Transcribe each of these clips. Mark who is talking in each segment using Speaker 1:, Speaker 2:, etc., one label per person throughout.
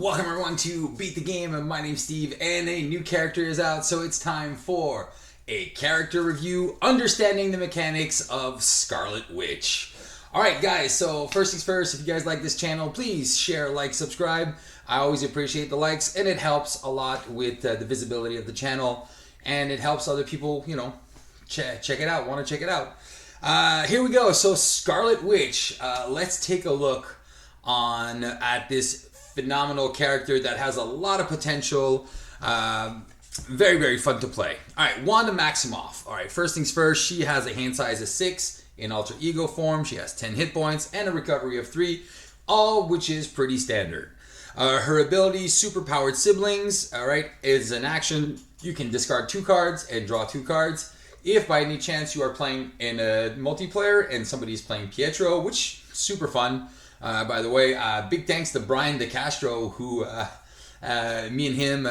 Speaker 1: Welcome everyone to Beat the Game. My name's Steve and a new character is out, so it's time for a character review, understanding the mechanics of Scarlet Witch. Alright guys, so first things first, if you guys like this channel, please share, like, subscribe. I always appreciate the likes and it helps a lot with the visibility of the channel and it helps other people, you know, check it out, want to check it out. Here we go, so Scarlet Witch, let's take a look at this phenomenal character that has a lot of potential. Very, very fun to play. Alright, Wanda Maximoff. Alright, first things first, she has a hand size of 6 in alter ego form. She has 10 hit points and a recovery of 3, all which is pretty standard. Her ability, super powered siblings, alright, is an action. You can discard 2 cards and draw 2 cards. If by any chance you are playing in a multiplayer and somebody's playing Pietro, which super fun. By the way, big thanks to Brian DeCastro, who me and him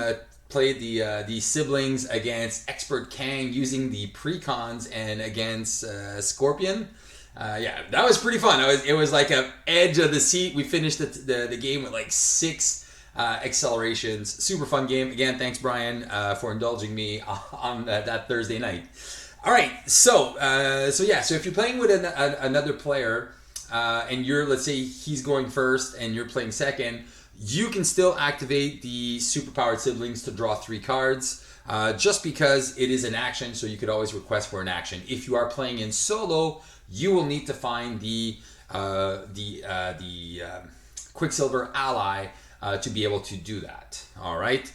Speaker 1: played the siblings against Expert Kang using the precons and against Scorpion. Yeah, that was pretty fun. It was like an edge of the seat. We finished the game with like 6 accelerations. Super fun game. Again, thanks Brian for indulging me on that Thursday night. All right, so if you're playing with another player, and let's say he's going first and you're playing second, you can still activate the superpowered siblings to draw 3 cards, just because it is an action, so you could always request for an action. If you are playing in solo, you will need to find the Quicksilver ally to be able to do that. All right,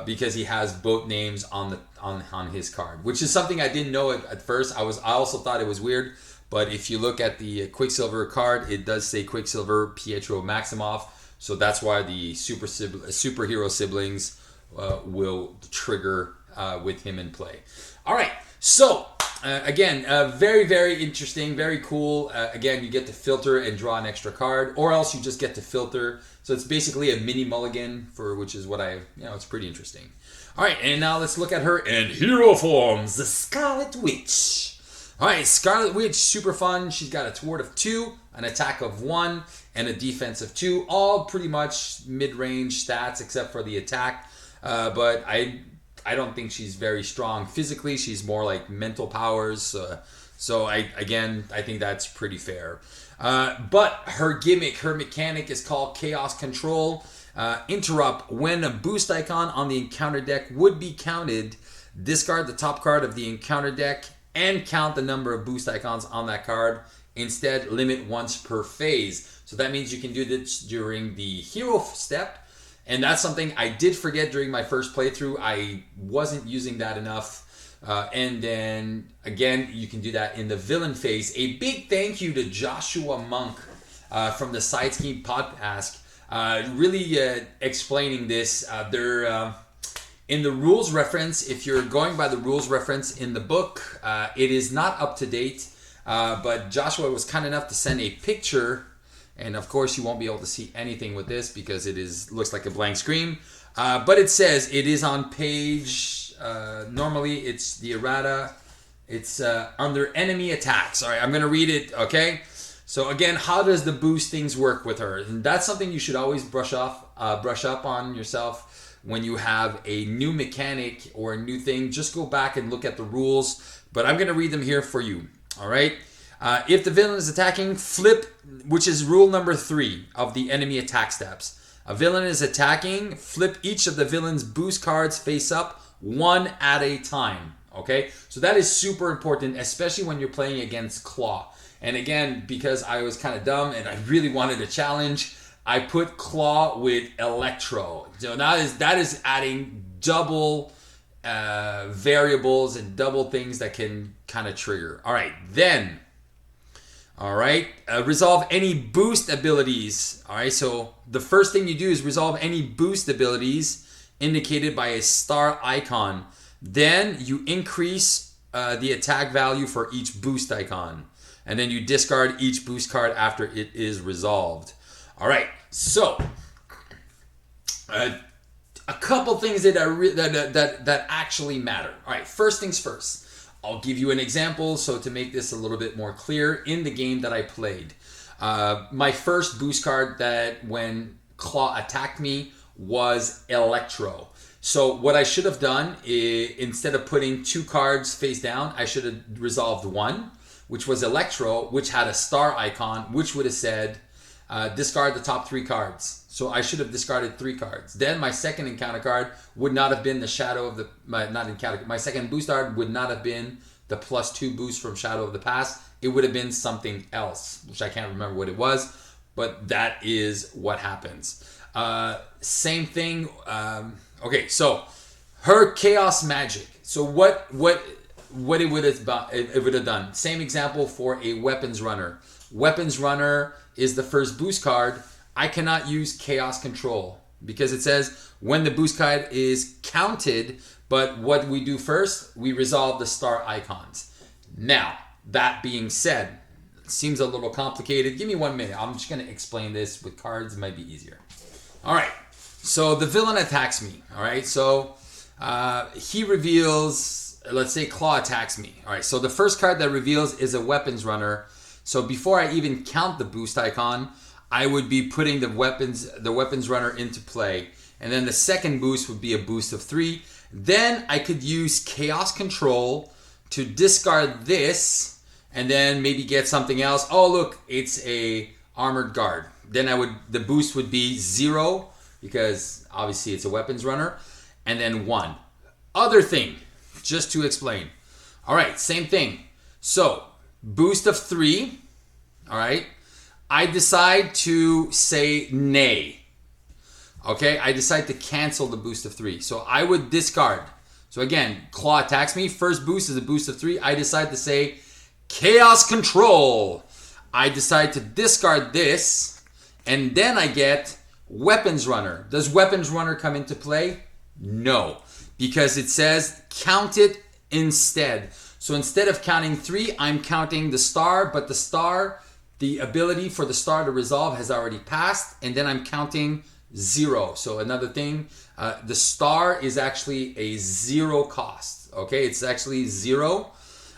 Speaker 1: because he has both names on his card, which is something I didn't know at first. I also thought it was weird. But if you look at the Quicksilver card, it does say Quicksilver Pietro Maximoff. So that's why the superhero siblings will trigger with him in play. All right. So again, very, very interesting, very cool. Again, you get to filter and draw an extra card, or else you just get to filter. So it's basically a mini mulligan, which is what it's pretty interesting. All right. And now let's look at her in hero forms, the Scarlet Witch. Alright, Scarlet Witch, super fun. She's got a thwart of 2, an attack of 1, and a defense of 2. All pretty much mid-range stats except for the attack. But I don't think she's very strong physically. She's more like mental powers. I think that's pretty fair. But her gimmick, her mechanic is called Chaos Control. Interrupt. When a boost icon on the encounter deck would be counted, discard the top card of the encounter deck and count the number of boost icons on that card. Instead, limit once per phase. So that means you can do this during the hero step. And that's something I did forget during my first playthrough. I wasn't using that enough. And then, again, you can do that in the villain phase. A big thank you to Joshua Monk from the Side Scheme podcast. Really explaining this. In the rules reference, if you're going by the rules reference in the book, it is not up to date, but Joshua was kind enough to send a picture, and of course you won't be able to see anything with this because it looks like a blank screen, but it says it is on page, normally it's the errata, it's under enemy attacks. All right, I'm going to read it, okay? So again, how does the boost things work with her? And that's something you should always brush up on yourself. When you have a new mechanic or a new thing, just go back and look at the rules. But I'm going to read them here for you. All right. If the villain is attacking, flip, which is rule number 3 of the enemy attack steps. A villain is attacking, flip each of the villain's boost cards face up, 1 at a time. Okay. So that is super important, especially when you're playing against Claw. And again, because I was kind of dumb and I really wanted a challenge, I put Claw with Electro. So that is adding double variables and double things that can kind of trigger. All right, then. All right, resolve any boost abilities. All right, so the first thing you do is resolve any boost abilities indicated by a star icon. Then you increase the attack value for each boost icon. And then you discard each boost card after it is resolved. All right, so a couple things that actually matter. All right, first things first. I'll give you an example so to make this a little bit more clear in the game that I played. My first boost card that when Claw attacked me was Electro. So what I should have done is, instead of putting 2 cards face down, I should have resolved 1, which was Electro, which had a star icon, which would have said, discard the top 3 cards. So I should have discarded 3 cards. Then my second encounter card would not have been the Shadow of the... My second boost card would not have been the +2 boost from Shadow of the Past. It would have been something else, which I can't remember what it was. But that is what happens. Same thing. Okay, so her Chaos Magic. So what it would have done. Same example for a Weapons Runner. Weapons Runner is the first boost card. I cannot use Chaos Control because it says when the boost card is counted, but what we do first, we resolve the star icons. Now, that being said, it seems a little complicated. Give me 1 minute. I'm just going to explain this with cards. It might be easier. All right. So the villain attacks me. All right. So he reveals, let's say Claw attacks me. All right. So the first card that reveals is a Weapons Runner. So before I even count the boost icon, I would be putting the weapons runner into play. And then the second boost would be a boost of 3. Then I could use Chaos Control to discard this and then maybe get something else. Oh, look, it's a Armored Guard. Then the boost would be 0 because obviously it's a weapons runner, and then 1. Other thing, just to explain. All right, same thing. So boost of 3, all right? I decide to say nay. Okay, I decide to cancel the boost of 3. So I would discard. So again, Claw attacks me. First boost is a boost of 3. I decide to say Chaos Control. I decide to discard this. And then I get Weapons Runner. Does Weapons Runner come into play? No. Because it says count it instead. So instead of counting 3, I'm counting the star. But the star, the ability for the star to resolve has already passed. And then I'm counting 0. So another thing, the star is actually a 0 cost. Okay, it's actually 0.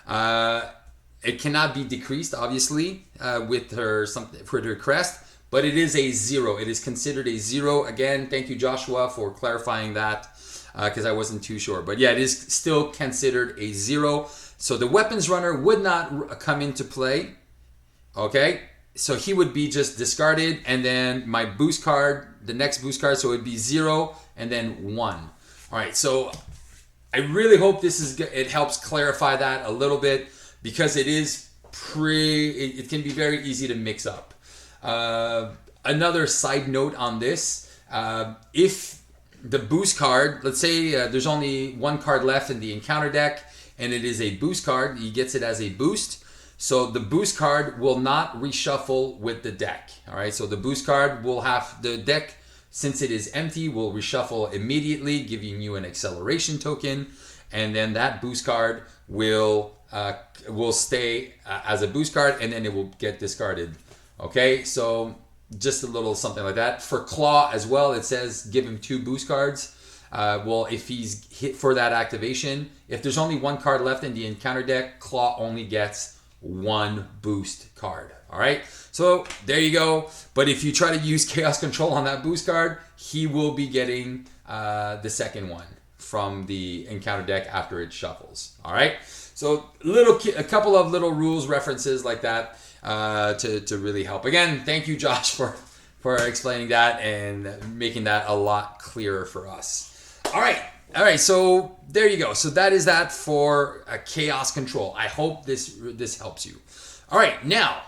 Speaker 1: It cannot be decreased, obviously, with her crest, but it is a 0. It is considered a 0. Again, thank you, Joshua, for clarifying that because I wasn't too sure. But yeah, it is still considered a 0. So the weapons runner would not come into play. Okay, so he would be just discarded, and then my boost card, the next boost card, so it would be 0 and then 1. All right, so I really hope it helps clarify that a little bit because it can be very easy to mix up. Another side note on this, if the boost card, let's say there's only 1 card left in the encounter deck and it is a boost card, he gets it as a boost. So the boost card will not reshuffle with the deck. All right, so the boost card will have the deck, since it is empty, will reshuffle immediately, giving you an acceleration token, and then that boost card will stay as a boost card, and then it will get discarded. Okay, so just a little something like that. For Claw as well, it says give him 2 boost cards. Well, if he's hit for that activation, if there's only 1 card left in the encounter deck, Claw only gets 1 boost card. All right, so there you go. But if you try to use Chaos Control on that boost card, he will be getting the second one from the encounter deck after it shuffles. All right, so a couple of little rules references like that to really help. Again, thank you, Josh, for explaining that and making that a lot clearer for us. All right, so there you go. So that is that for Chaos Control. I hope this helps you. All right, now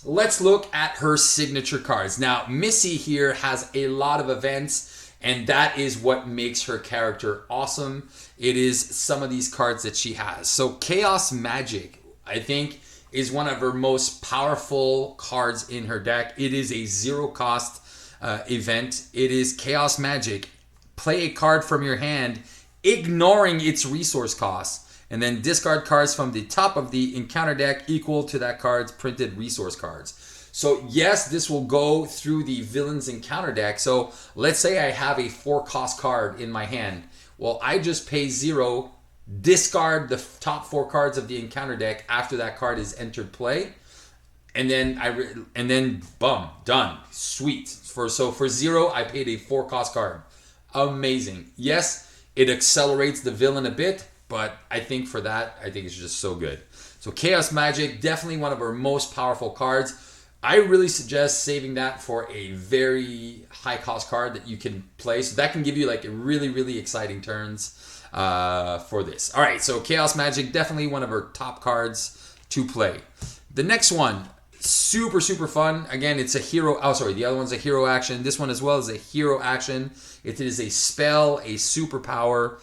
Speaker 1: let's look at her signature cards. Now, Missy here has a lot of events, and that is what makes her character awesome. It is some of these cards that she has. So Chaos Magic, I think, is one of her most powerful cards in her deck. It is a 0 cost event. It is Chaos Magic. Play a card from your hand, ignoring its resource costs, and then discard cards from the top of the encounter deck equal to that card's printed resource cards. So yes, this will go through the villain's encounter deck. So let's say I have a 4 cost card in my hand. Well, I just pay 0, discard the top 4 cards of the encounter deck after that card is entered play, and then boom, done. Sweet. For 0, I paid a 4 cost card. amazing. Yes, it accelerates the villain a bit, but I think for that, I think it's just so good. So Chaos Magic, definitely one of our most powerful cards. I really suggest saving that for a very high cost card that you can play. So that can give you like a really, really exciting turns for this. All right, so Chaos Magic, definitely one of our top cards to play. The next one, super, super fun. Again, it's a hero. Oh, sorry, the other one's a hero action. This one as well is a hero action. It is a spell, a superpower.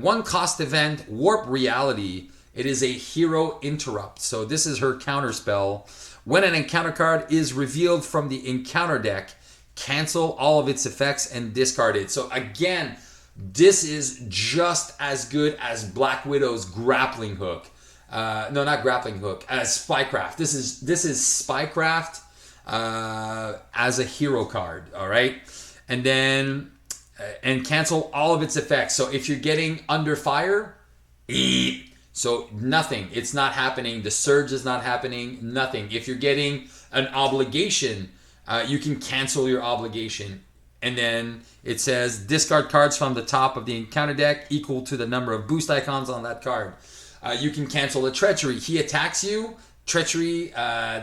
Speaker 1: One cost event, Warp Reality. It is a hero interrupt. So this is her counter spell. When an encounter card is revealed from the encounter deck, cancel all of its effects and discard it. So again, this is just as good as Black Widow's grappling hook. No, not grappling hook, as Spycraft. This is Spycraft as a hero card, all right? And then, and cancel all of its effects. So if you're getting under fire, so nothing, it's not happening. The surge is not happening, nothing. If you're getting an obligation, you can cancel your obligation. And then it says discard cards from the top of the encounter deck equal to the number of boost icons on that card. You can cancel a treachery. He attacks you. Treachery,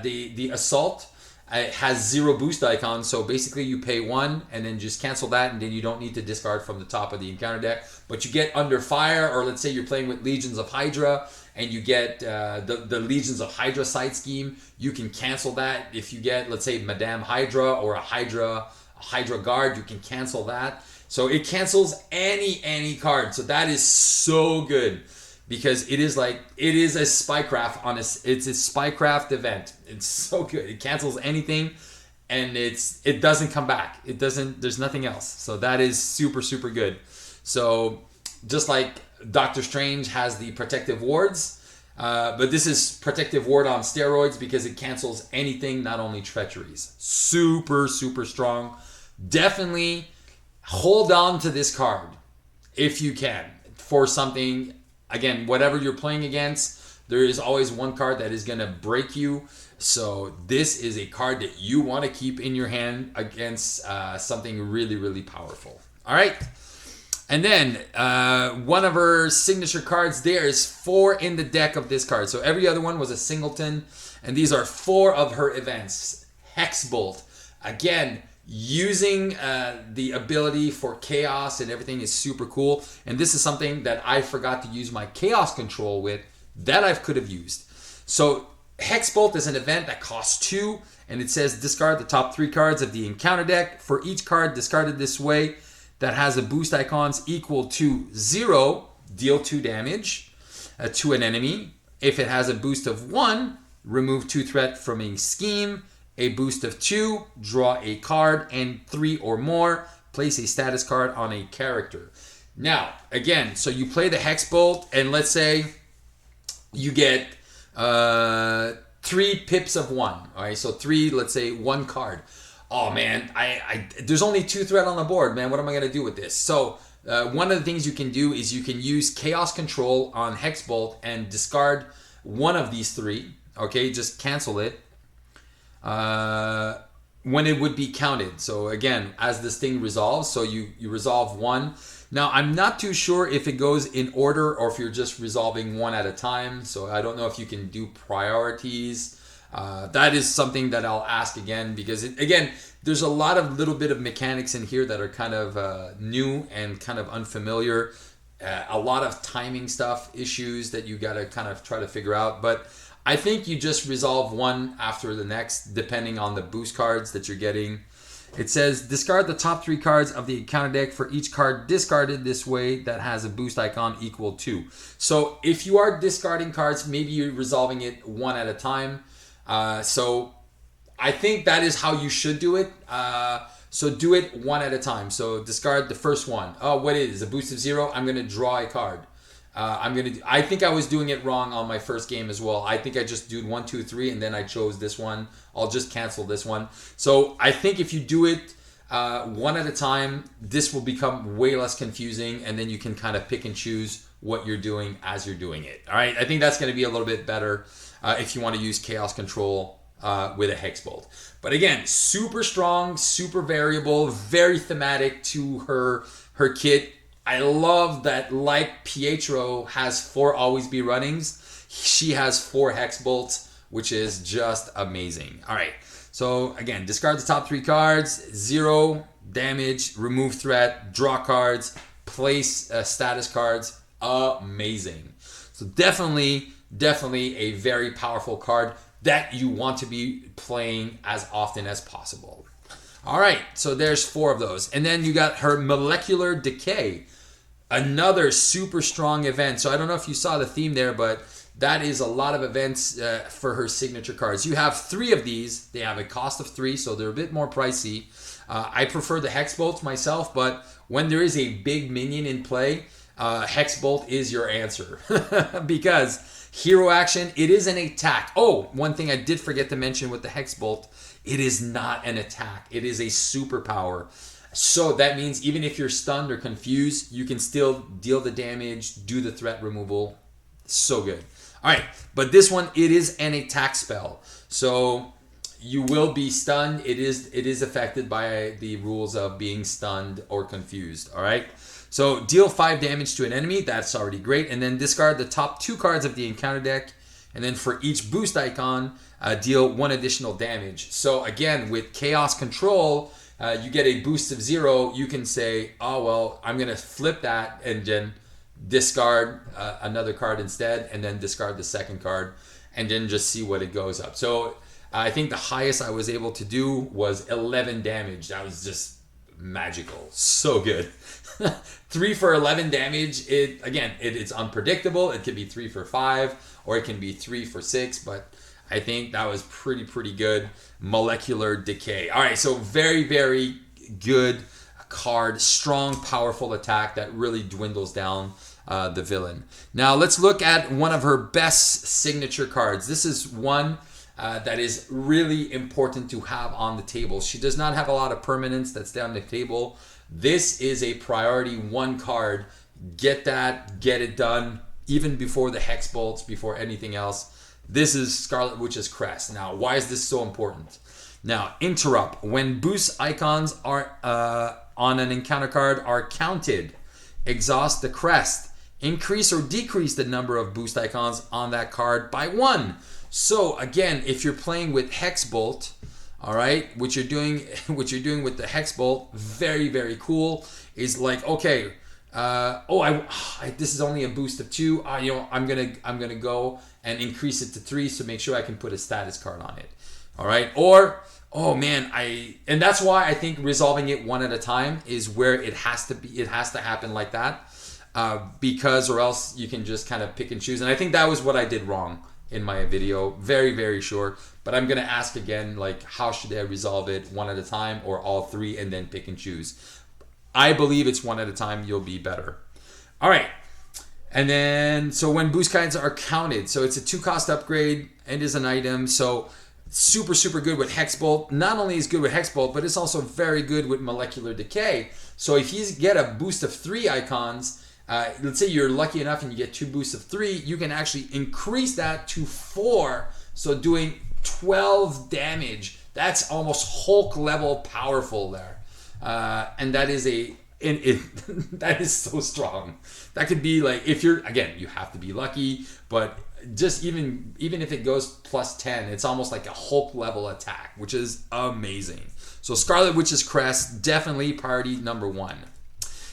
Speaker 1: the assault has 0 boost icons. So basically you pay 1 and then just cancel that, and then you don't need to discard from the top of the encounter deck. But you get under fire, or let's say you're playing with Legions of Hydra and you get the Legions of Hydra side scheme. You can cancel that. If you get, let's say, Madame Hydra or a Hydra guard, you can cancel that. So it cancels any card. So that is so good, because it is a Spycraft it's a Spycraft event. It's so good. It cancels anything, and it doesn't come back. There's nothing else. So that is super, super good. So just like Doctor Strange has the protective wards, but this is protective ward on steroids, because it cancels anything, not only treacheries. Super, super strong. Definitely hold on to this card if you can for something. Again, whatever you're playing against, there is always one card that is going to break you. So this is a card that you want to keep in your hand against something really, really powerful. All right. And then one of her signature cards, there is 4 in the deck of this card. So every other one was a singleton, and these are 4 of her events. Hexbolt. Again, using the ability for chaos and everything is super cool. And this is something that I forgot to use my chaos control with that I could have used. So Hexbolt is an event that costs 2, and it says discard the top 3 cards of the encounter deck. For each card discarded this way that has a boost icons equal to 0, deal 2 damage to an enemy. If it has a boost of 1, remove 2 threat from a scheme. A boost of 2, draw a card, and 3 or more, place a status card on a character. Now, again, so you play the Hexbolt, and let's say you get 3 pips of 1. All right, so 3, let's say 1 card. Oh man, there's only 2 threat on the board, man. What am I gonna do with this? So one of the things you can do is you can use Chaos Control on Hexbolt and discard one of these 3. Okay, just cancel it. When it would be counted. So again, as this thing resolves, so you resolve 1. Now, I'm not too sure if it goes in order or if you're just resolving 1 at a time. So I don't know if you can do priorities. That is something that I'll ask again, because again, there's a lot of little bit of mechanics in here that are kind of new and kind of unfamiliar. A lot of timing stuff, issues that you got to kind of try to figure out. But I think you just resolve 1 after the next, depending on the boost cards that you're getting. It says discard the top 3 cards of the encounter deck for each card discarded this way that has a boost icon equal to. So if you are discarding cards, maybe you're resolving it 1 at a time. So I think that is how you should do it. So do it 1 at a time. So discard the first one. Oh, what is a boost of 0? I'm going to draw a card. I think I was doing it wrong on my first game as well. I think I just did 1, 2, 3, and then I chose this one. I'll just cancel this one. So I think if you do it 1 at a time, this will become way less confusing, and then you can kind of pick and choose what you're doing as you're doing it. All right, I think that's going to be a little bit better if you want to use Chaos Control with a Hex Bolt. But again, super strong, super variable, very thematic to her kit. I love that, like Pietro has 4 Always Be Runnings, she has 4 Hex Bolts, which is just amazing. All right, so again, discard the top 3 cards, 0 damage, remove threat, draw cards, place status cards. Amazing. So definitely a very powerful card that you want to be playing as often as possible. All right, so there's 4 of those. And then you got her Molecular Decay, another super strong event. So I don't know if you saw the theme there, but that is a lot of events for her signature cards. You have 3 of these. They have a cost of 3, so they're a bit more pricey. I prefer the Hex Bolts myself, but when there is a big minion in play, Hex Bolt is your answer. Because hero action, it is an attack. Oh, one thing I did forget to mention with the Hex Bolt, it is not an attack. It is a superpower. So that means even if you're stunned or confused, you can still deal the damage, do the threat removal. So good. All right, but this one, it is an attack spell. So you will be stunned. It is affected by the rules of being stunned or confused. All right. So deal 5 damage to an enemy. That's already great. And then discard the top 2 cards of the encounter deck. And then for each boost icon, deal 1 additional damage. So again, with Chaos Control, you get a boost of 0. You can say, oh, well, I'm going to flip that and then discard another card instead, and then discard the second card, and then just see what it goes up. So I think the highest I was able to do was 11 damage. That was just magical. So good. 3 for 11 damage. It's unpredictable. It could be 3 for 5, or it can be 3 for 6, but I think that was pretty good. Molecular Decay. All right, so very good card. Strong, powerful attack that really dwindles down the villain. Now let's look at one of her best signature cards. This is one that is really important to have on the table. She does not have a lot of permanence that's down the table. This is a priority 1 card. Get that, get it done, even before the Hex Bolts, before anything else. This is Scarlet Witch's Crest. Now, why is this so important? Now, interrupt. When boost icons are on an encounter card are counted, exhaust the crest. Increase or decrease the number of boost icons on that card by 1. So again, if you're playing with Hex Bolt, all right, what you're doing with the Hex Bolt, very cool, is like, okay, this is only a boost of 2. I'm gonna go and increase it to 3, so make sure I can put a status card on it. All right, or and that's why I think resolving it 1 at a time is where it has to be. It has to happen like that, because or else you can just kind of pick and choose. And I think that was what I did wrong in my video. Very short. But I'm gonna ask again, like, how should I resolve it? 1 at a time or all 3 and then pick and choose? I believe it's 1 at a time. You'll be better. All right. And then, so when boost cards are counted, so it's a 2 cost upgrade and is an item. So super good with Hex Bolt. Not only is good with Hex Bolt, but it's also very good with Molecular Decay. So if you get a boost of 3 icons, let's say you're lucky enough and you get 2 boosts of 3, you can actually increase that to 4. So doing 12 damage. That's almost Hulk level powerful there. And that is that is so strong. That could be like, if you're, again, you have to be lucky, but just even if it goes plus 10, it's almost like a Hulk level attack, which is amazing. So Scarlet Witch's Crest, definitely priority number 1.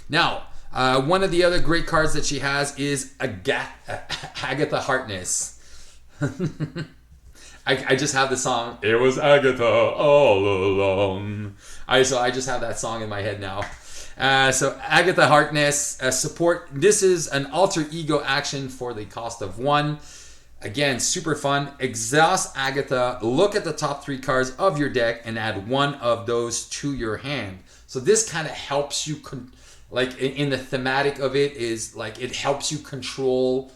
Speaker 1: Now, one of the other great cards that she has is Agatha Harkness. I just have the song, It Was Agatha All Along. So I just have that song in my head now. So Agatha Harkness, support. This is an alter ego action for the cost of 1. Again, super fun. Exhaust Agatha, look at the top 3 cards of your deck and add 1 of those to your hand. So this kind of helps you, in the thematic of it, is like it helps you control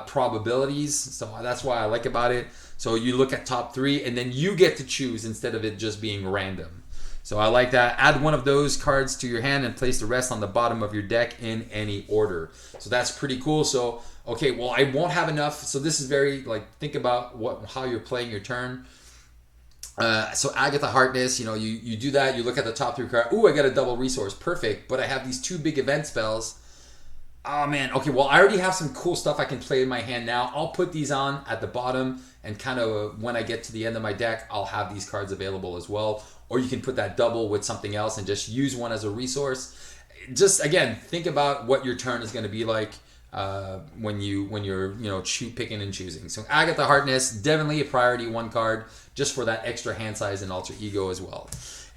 Speaker 1: probabilities. So that's why I like about it. So you look at top 3 and then you get to choose instead of it just being random. So I like that. Add 1 of those cards to your hand and place the rest on the bottom of your deck in any order. So that's pretty cool. So, okay, well, I won't have enough. So this is very, think about how you're playing your turn. So Agatha Harkness, you know, you do that, you look at the top 3 cards. Ooh, I got a double resource. Perfect. But I have these 2 big event spells. Oh man, okay, well I already have some cool stuff I can play in my hand now. I'll put these on at the bottom, and kind of when I get to the end of my deck, I'll have these cards available as well. Or you can put that double with something else and just use one as a resource. Just again, think about what your turn is going to be like when you're picking and choosing. So Agatha Harkness, definitely a priority 1 card just for that extra hand size and alter ego as well.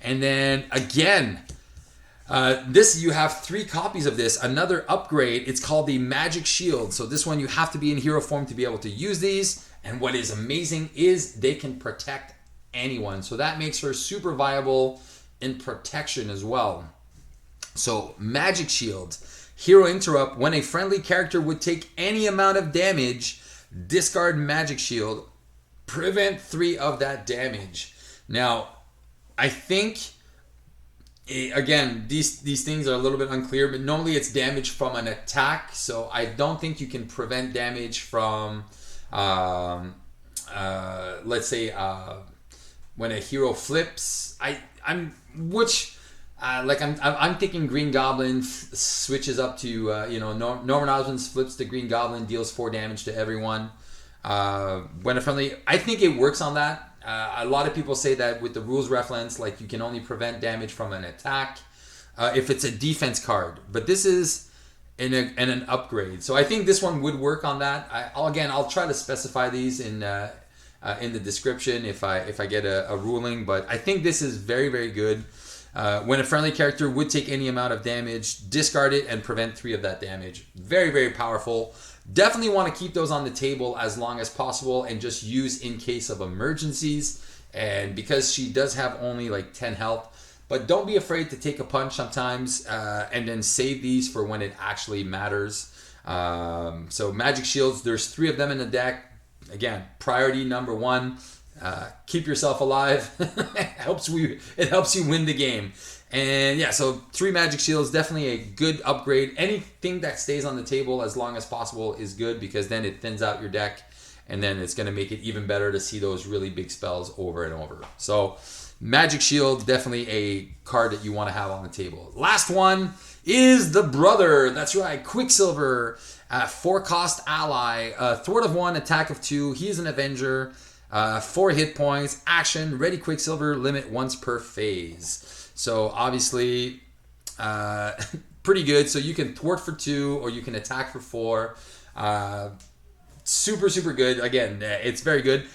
Speaker 1: And then again, this, you have 3 copies of this. Another upgrade, it's called the Magic Shield. So this one you have to be in hero form to be able to use these. And what is amazing is they can protect anyone. So that makes her super viable in protection as well. So Magic Shield, Hero Interrupt. When a friendly character would take any amount of damage, discard Magic Shield. Prevent 3 of that damage. Now, I think, again, these things are a little bit unclear, but normally it's damage from an attack. So I don't think you can prevent damage from, let's say, when a hero flips. I'm thinking Green Goblin switches up to Norman Osborn's flips to Green Goblin, deals 4 damage to everyone. When a friendly, I think it works on that. A lot of people say that with the rules reference, like you can only prevent damage from an attack if it's a defense card. But this is an upgrade, so I think this one would work on that. I'll try to specify these in the description if I get a ruling. But I think this is very, very good. When a friendly character would take any amount of damage, discard it and prevent 3 of that damage. Very, very powerful. Definitely want to keep those on the table as long as possible and just use in case of emergencies. And because she does have only like 10 health, but don't be afraid to take a punch sometimes and then save these for when it actually matters. So Magic Shields, there's 3 of them in the deck. Again, priority number 1. Keep yourself alive. It helps you win the game. And yeah, so 3 Magic Shields, definitely a good upgrade. Anything that stays on the table as long as possible is good, because then it thins out your deck, and then it's going to make it even better to see those really big spells over and over. So Magic Shield, definitely a card that you want to have on the table. Last one is the Brother. That's right, Quicksilver, 4-cost ally, thwart of 1, attack of 2. He's an Avenger. 4 hit points, action, ready Quicksilver, limit once per phase. So obviously, pretty good. So you can thwart for 2 or you can attack for 4. Super, super good. Again, it's very good.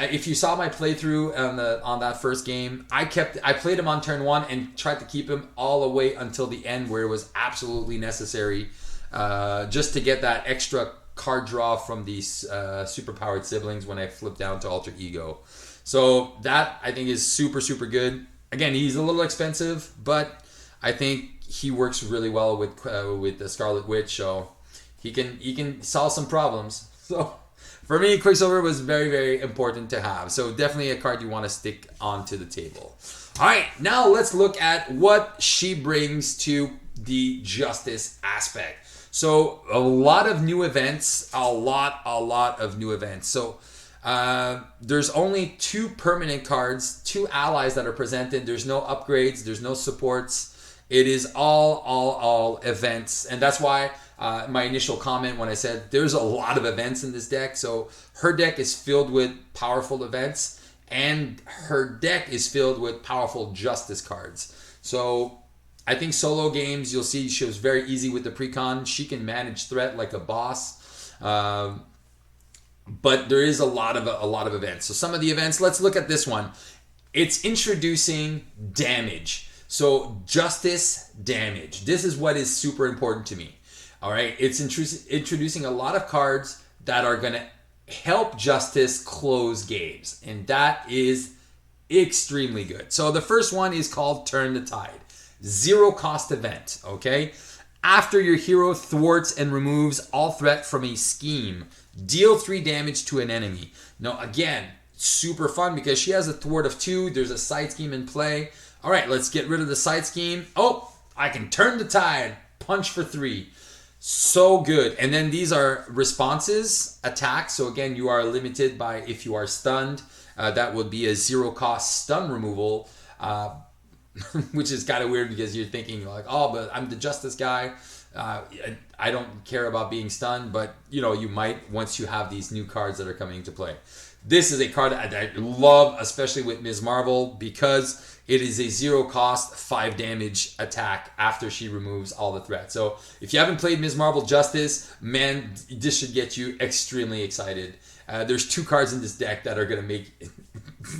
Speaker 1: If you saw my playthrough on that first game, I played him on turn 1 and tried to keep him all the way until the end where it was absolutely necessary, just to get that extra card draw from these superpowered siblings when I flip down to alter ego. So that I think is super, super good. Again, he's a little expensive, but I think he works really well with the Scarlet Witch, so he can solve some problems. So for me, Quicksilver was very, very important to have. So definitely a card you want to stick onto the table. All right, now let's look at what she brings to the justice aspect. So a lot of new events, a lot of new events. So there's only 2 permanent cards, 2 allies that are presented. There's no upgrades, there's no supports. It is all events. And that's why my initial comment when I said there's a lot of events in this deck. So her deck is filled with powerful events, and her deck is filled with powerful justice cards. So I think solo games, you'll see she was very easy with the precon. She can manage threat like a boss. But there is a lot of events. So some of the events, let's look at this one. It's introducing damage. So justice damage. This is what is super important to me. All right, it's introducing a lot of cards that are going to help justice close games, and that is extremely good. So the first one is called Turn the Tide. 0-cost event, okay? After your hero thwarts and removes all threat from a scheme, deal 3 damage to an enemy. Now, again, super fun because she has a thwart of 2. There's a side scheme in play. All right, let's get rid of the side scheme. Oh, I can turn the tide. Punch for 3. So good. And then these are responses, attacks. So again, you are limited by if you are stunned. that would be a 0-cost stun removal, which is kind of weird because you're thinking like, oh, but I'm the Justice guy. I don't care about being stunned, but you might once you have these new cards that are coming into play. This is a card that I love, especially with Ms. Marvel, because it is a 0-cost 5 damage attack after she removes all the threats. So if you haven't played Ms. Marvel Justice, man, this should get you extremely excited. There's 2 cards in this deck that are going to make it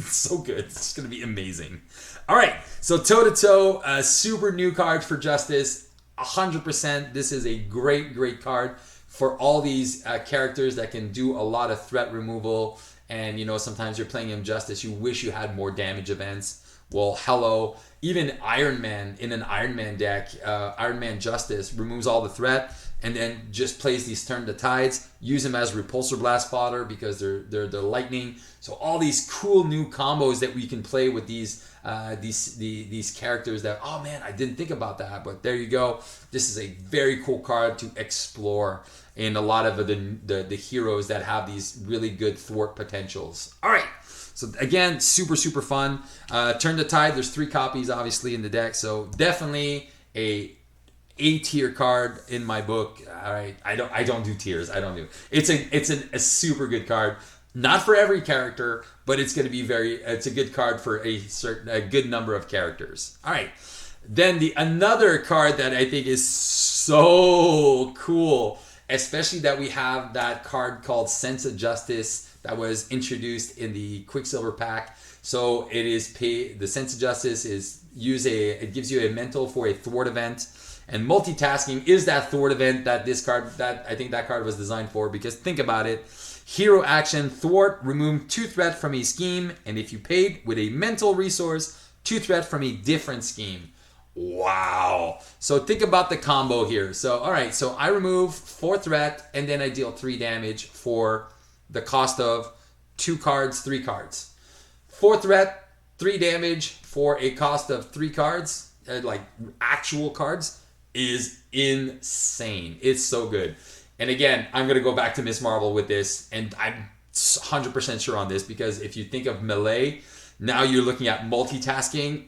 Speaker 1: so good. It's going to be amazing. All right, so toe-to-toe, a super new card for Justice. 100%. This is a great card for all these characters that can do a lot of threat removal. And sometimes you're playing Injustice, you wish you had more damage events. Well, hello. Even Iron Man in an Iron Man deck, Iron Man Justice removes all the threat and then just plays these Turn the Tides. Use them as repulsor blast fodder because they're lightning. So all these cool new combos that we can play with these characters that, oh man, I didn't think about that, but there you go. This is a very cool card to explore in a lot of the heroes that have these really good thwart potentials. All right. So again, super fun. Turn the Tide. There's 3 copies obviously in the deck, so definitely a A-tier card in my book. All right, I don't do tiers. I don't do. It's a super good card. Not for every character, but it's going to be it's a good card for a good number of characters. All right. Then another card that I think is so cool, especially that we have that card called Sense of Justice that was introduced in the Quicksilver pack. So it is the Sense of Justice it gives you a mental for a thwart event, and multitasking is that thwart event that I think that card was designed for, because think about it. Hero action, thwart, remove 2 threat from a scheme, and if you paid with a mental resource, 2 threat from a different scheme. Wow. So think about the combo here. So all right, so I remove 4 threat and then I deal 3 damage for the cost of 2 cards, 3 cards. 4 threat, 3 damage for a cost of 3 cards, like actual cards, is insane. It's so good. And again, I'm going to go back to Ms. Marvel with this, and I'm 100% sure on this, because if you think of melee, now you're looking at multitasking.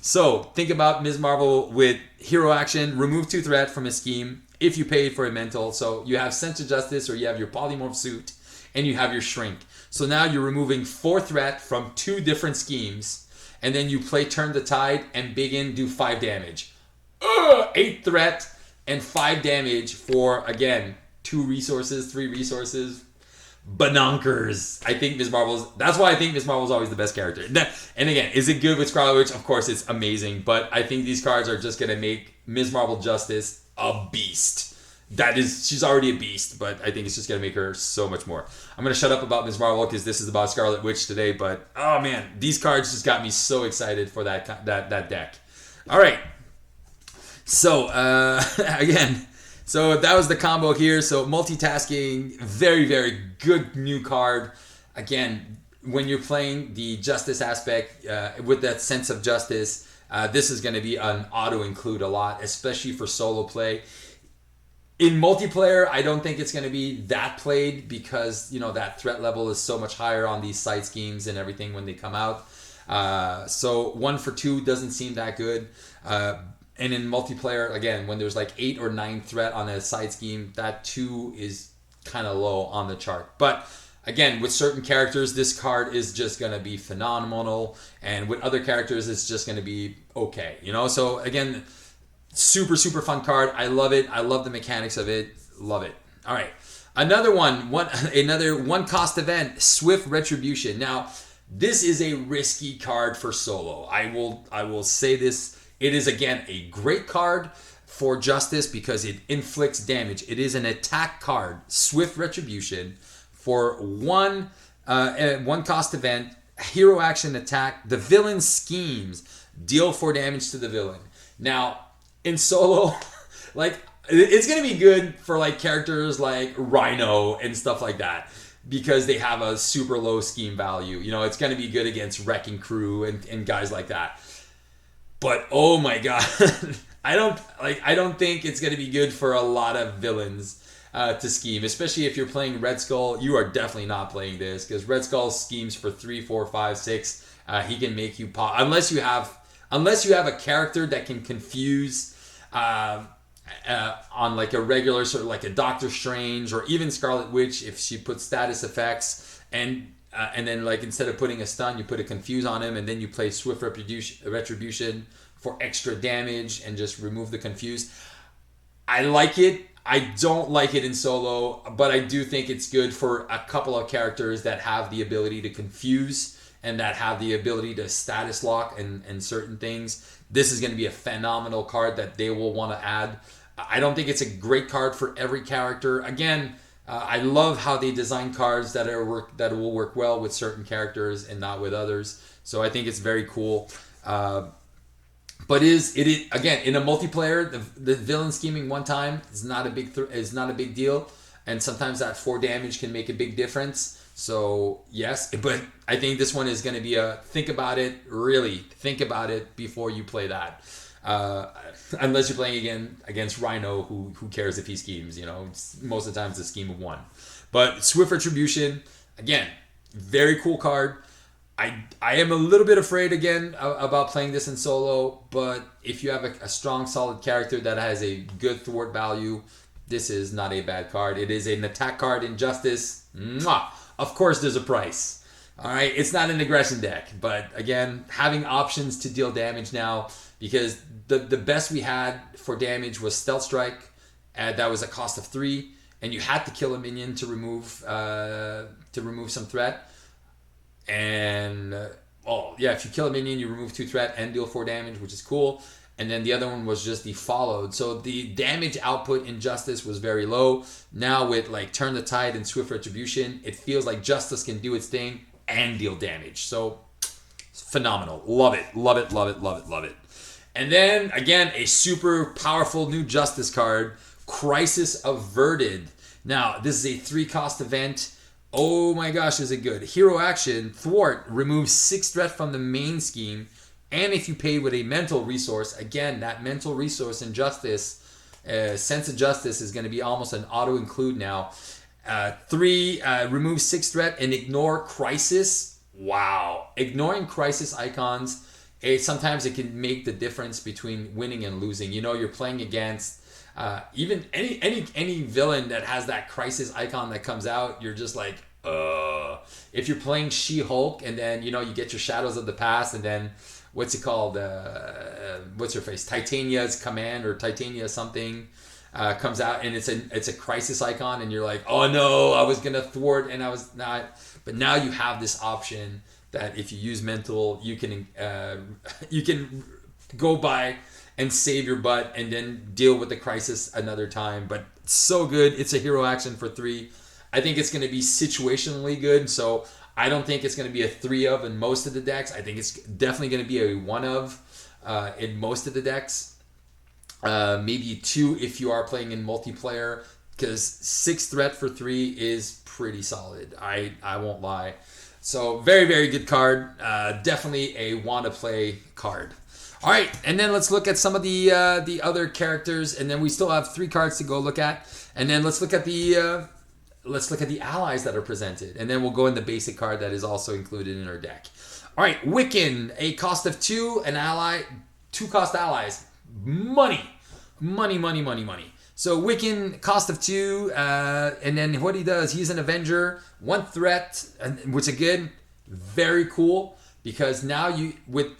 Speaker 1: So think about Ms. Marvel with hero action, remove 2 threat from a scheme if you paid for a mental. So you have Sense of Justice, or you have your polymorph suit, and you have your shrink. So now you're removing 4 threat from 2 different schemes, and then you play Turn the Tide and begin do 5 damage. 8 threat and 5 damage for, again, 2 resources, 3 resources. Banonkers. That's why I think Ms. Marvel's always the best character. And again, is it good with Scarlet Witch? Of course it's amazing, but I think these cards are just going to make Ms. Marvel Justice a beast. She's already a beast, but I think it's just going to make her so much more. I'm going to shut up about Ms. Marvel because this is about Scarlet Witch today, but oh man, these cards just got me so excited for that deck. All right. So, again, so that was the combo here. So multitasking, very good new card. Again, when you're playing the Justice aspect with that Sense of Justice, this is going to be an auto-include a lot, especially for solo play. In multiplayer, I don't think it's going to be that played because, that threat level is so much higher on these side schemes and everything when they come out. So 1 for 2 doesn't seem that good. And in multiplayer, again, when there's like 8 or 9 threat on a side scheme, that 2 is kind of low on the chart. But again, with certain characters, this card is just going to be phenomenal. And with other characters, it's just going to be okay. So again, super fun card. I love it. I love the mechanics of it. Love it. All right. Another another 1 cost event, Swift Retribution. Now, this is a risky card for solo. I will say this. It is, again, a great card for Justice because it inflicts damage. It is an attack card, Swift Retribution, for 1 cost event, hero action attack. The villain schemes, deal 4 damage to the villain. Now, in solo, it's going to be good for characters like Rhino and stuff like that, because they have a super low scheme value. It's going to be good against Wrecking Crew and guys like that. But oh my god, I don't think it's going to be good for a lot of villains. to scheme, especially if you're playing Red Skull. You are definitely not playing this because Red Skull schemes for 3, 4, 5, 6. He can make you pop unless you have a character that can confuse on like a regular sort of like a Doctor Strange or even Scarlet Witch if she puts status effects and then like instead of putting a stun you put a confuse on him and then you play Swift Retribution for extra damage and just remove the confuse. I like it. I don't like it in solo, but I do think it's good for a couple of characters that have the ability to confuse and that have the ability to status lock and certain things. This is going to be a phenomenal card that they will want to add. I don't think it's a great card for every character. Again, I love how they design cards that will work well with certain characters and not with others. So I think it's very cool. But it is again in a multiplayer, the villain scheming one time is not a big deal, and sometimes that 4 damage can make a big difference. So yes, but I think this one is going to be think about it. Really think about it before you play that. Unless you're playing against Rhino, who cares if he schemes? Most of the time it's a scheme of 1. But Swift Retribution, again, very cool card. I am a little bit afraid again about playing this in solo, but if you have a strong, solid character that has a good thwart value, this is not a bad card. It is an attack card in Justice. Mwah! Of course, there's a price. All right, it's not an aggression deck, but again, having options to deal damage now, because the best we had for damage was Stealth Strike, that was a cost of 3, and you had to kill a minion to remove some threat. And if you kill a minion, you remove 2 threat and deal 4 damage, which is cool. And then the other one was just the followed. So the damage output in Justice was very low. Now with like Turn the Tide and Swift Retribution, it feels like Justice can do its thing and deal damage. So phenomenal. Love it. Love it. Love it. Love it. Love it. And then again, a super powerful new Justice card, Crisis Averted. Now this is a 3-cost event. Oh my gosh, is it good? Hero action, Thwart, removes 6 threat from the main scheme. And if you pay with a mental resource, again, that mental resource in Justice, Sense of Justice is going to be almost an auto-include now. 3, remove 6 threat and ignore Crisis. Wow. Ignoring Crisis icons, sometimes it can make the difference between winning and losing. You're playing against even any villain that has that Crisis icon that comes out, you're just like, if you're playing She-Hulk and then, you get your Shadows of the Past and then, what's it called? What's her face? Titania's Command or Titania something comes out and it's a Crisis icon and you're like, oh no, I was going to thwart and I was not. But now you have this option that if you use mental, you can go by and save your butt and then deal with the Crisis another time. But it's so good. It's a hero action for 3. I think it's going to be situationally good. So I don't think it's going to be a 3 of in most of the decks. I think it's definitely going to be a 1 of in most of the decks. Maybe 2 if you are playing in multiplayer, because 6 threat for 3 is pretty solid. I won't lie. So very, very good card. Definitely a want to play card. All right, and then let's look at some of the other characters, and then we still have 3 cards to go look at, and then let's look at the allies that are presented, and then we'll go in the basic card that is also included in our deck. All right, Wiccan, a cost of 2, an ally, 2-cost allies, money. So Wiccan, cost of 2, and then what he does, he's an Avenger, 1 threat, which again, very cool. Because now you with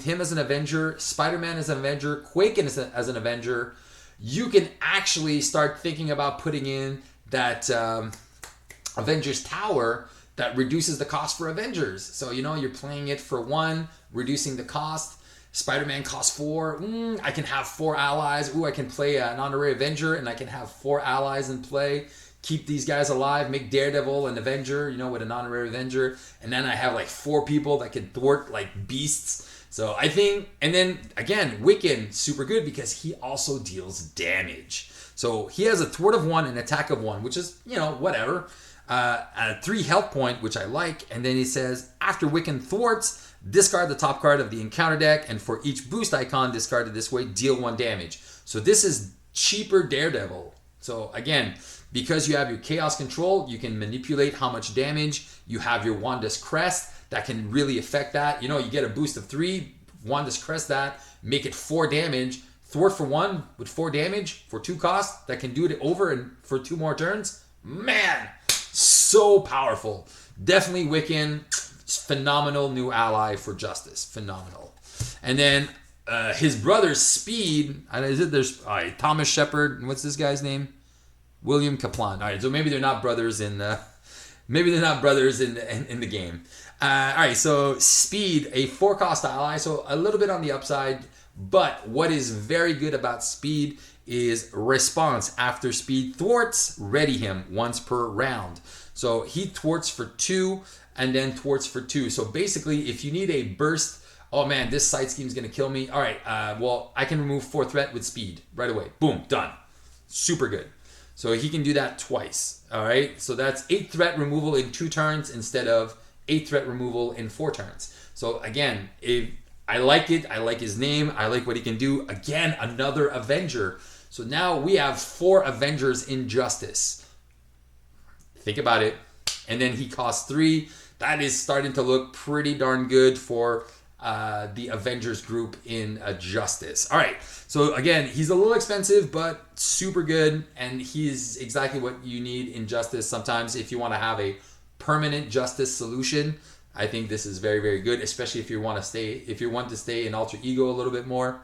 Speaker 1: him as an Avenger, Spider-Man as an Avenger, Quake as an Avenger, you can actually start thinking about putting in that Avengers Tower that reduces the cost for Avengers. So you're playing it for 1, reducing the cost. Spider-Man costs 4. I can have 4 allies. I can play an honorary Avenger and I can have 4 allies in play. Keep these guys alive, make Daredevil an Avenger, with an honorary Avenger. And then I have like 4 people that can thwart like beasts. So I think, and then again, Wiccan, super good because he also deals damage. So he has a thwart of 1 and attack of 1, which is, whatever. 3 health point, which I like. And then he says, after Wiccan thwarts, discard the top card of the encounter deck. And for each boost icon discarded this way, deal 1 damage. So this is cheaper Daredevil. So again, because you have your chaos control, you can manipulate how much damage. You have your Wanda's Crest that can really affect that. You know, you get a boost of 3, Wanda's Crest that, make it 4 damage. Thwart for 1 with 4 damage for 2 cost that can do it over and for 2 more turns. Man, so powerful. Definitely Wiccan, phenomenal new ally for Justice. Phenomenal. And then his brother's Speed, there's Thomas Shepard, what's this guy's name? William Kaplan. All right, so maybe they're not brothers in the game. All right, so Speed, a 4-cost ally, so a little bit on the upside. But what is very good about Speed is response. After Speed thwarts, ready him once per round. So he thwarts for 2 and then thwarts for 2. So basically, if you need a burst, oh man, this side scheme is going to kill me. All right, well, I can remove 4 threat with Speed right away. Boom, done. Super good. So he can do that twice. All right, so that's 8 threat removal in 2 turns instead of 8 threat removal in 4 turns. So again, I like it. I like his name. I like what he can do. Again, another Avenger. So now we have 4 Avengers in Justice. Think about it. And then he costs 3. That is starting to look pretty darn good for the Avengers group in Justice. All right. So again, he's a little expensive, but super good. And he's exactly what you need in Justice. Sometimes if you want to have a permanent Justice solution, I think this is very, very good, especially if you want to stay in Alter Ego a little bit more.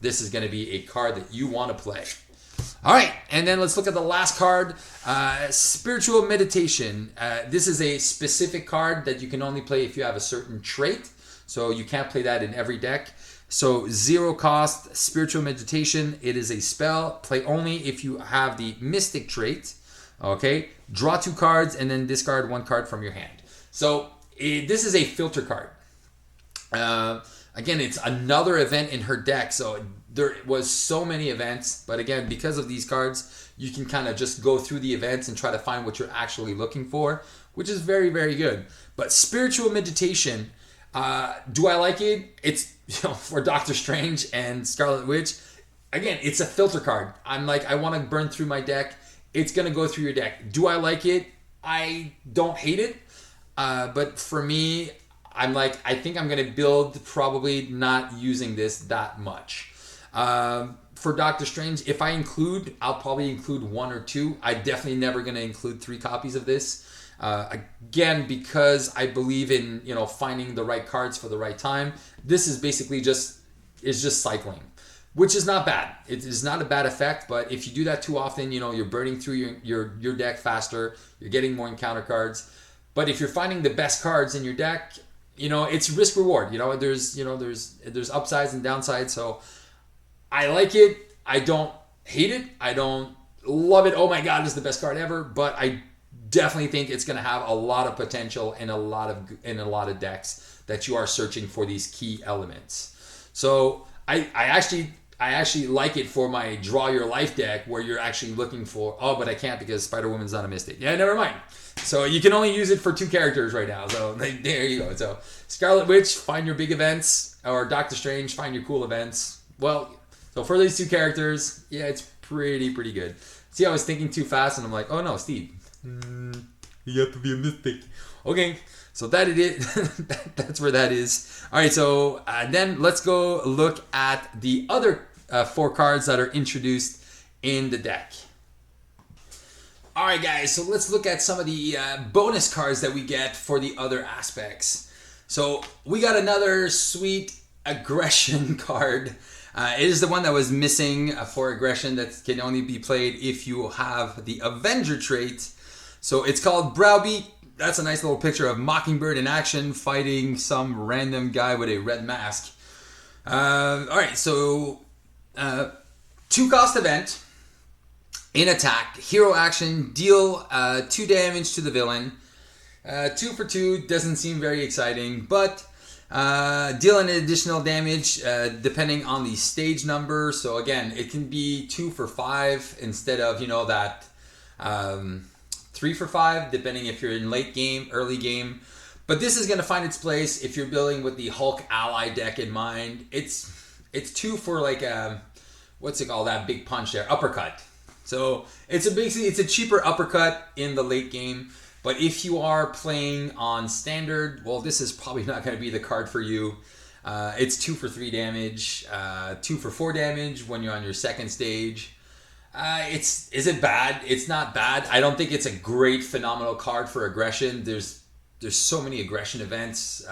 Speaker 1: This is going to be a card that you want to play. All right, and then let's look at the last card, Spiritual Meditation. This is a specific card that you can only play if you have a certain trait, so you can't play that in every deck. So 0 cost, Spiritual Meditation. It is a spell. Play only if you have the Mystic trait. Okay, draw 2 cards and then discard 1 card from your hand. So this is a filter card. Again, it's another event in her deck. So there was so many events. But again, because of these cards, you can kind of just go through the events and try to find what you're actually looking for, which is very, very good. But Spiritual Meditation, do I like it? It's for Doctor Strange and Scarlet Witch. Again, it's a filter card. I'm like, I want to burn through my deck. It's going to go through your deck. Do I like it? I don't hate it. But for me, I'm like, I think I'm going to build probably not using this that much. For Doctor Strange, if I include, I'll probably include 1 or 2. I definitely never going to include 3 copies of this. Again, because I believe in, finding the right cards for the right time. This is basically just cycling, which is not bad. It is not a bad effect, but if you do that too often, you're burning through your deck faster. You're getting more encounter cards. But if you're finding the best cards in your deck, it's risk reward. There's upsides and downsides. So I like it. I don't hate it. I don't love it. Oh my God, this is the best card ever. But I definitely think it's going to have a lot of potential in a lot of decks that you are searching for these key elements. So I actually like it for my Draw Your Life deck where you're actually looking for, but I can't because Spider-Woman's not a Mystic. Yeah, never mind. So you can only use it for 2 characters right now. So there you go. So Scarlet Witch, find your big events, or Doctor Strange, find your cool events. Well, so for these 2 characters, yeah, it's pretty good. See, I was thinking too fast and I'm like, oh no, Steve, you have to be a Mystic. Okay, so that it is. That's where that is. All right, so then let's go look at the other 4 cards that are introduced in the deck. All right, guys, so let's look at some of the bonus cards that we get for the other aspects. So we got another sweet aggression card. It is the one that was missing for aggression that can only be played if you have the Avenger trait. So it's called Browbeat. That's a nice little picture of Mockingbird in action fighting some random guy with a red mask. All right, so 2 cost event. In attack, hero action, deal 2 damage to the villain. 2 for 2 doesn't seem very exciting, but deal an additional damage depending on the stage number. So again, it can be 2 for 5 instead of that 3 for 5, depending if you're in late game, early game. But this is going to find its place if you're building with the Hulk ally deck in mind. It's 2 for like what's it called? That big punch there, uppercut. So it's a cheaper uppercut in the late game. But if you are playing on standard, well, this is probably not going to be the card for you. It's 2 for 3 damage, 2 for 4 damage when you're on your second stage. Is it bad? It's not bad. I don't think it's a great phenomenal card for aggression. There's so many aggression events,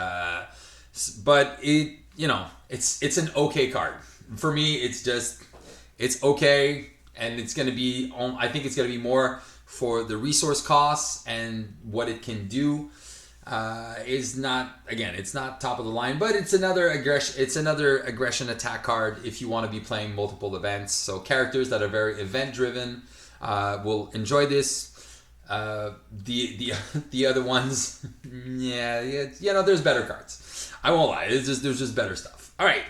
Speaker 1: but it's an okay card. For me, it's okay, and it's going to be. I think it's going to be more for the resource costs and what it can do. Is not, again, it's not top of the line, but it's another aggression attack card if you want to be playing multiple events. So characters that are very event driven will enjoy this. The other ones, there's better cards. I won't lie, there's just better stuff. All right,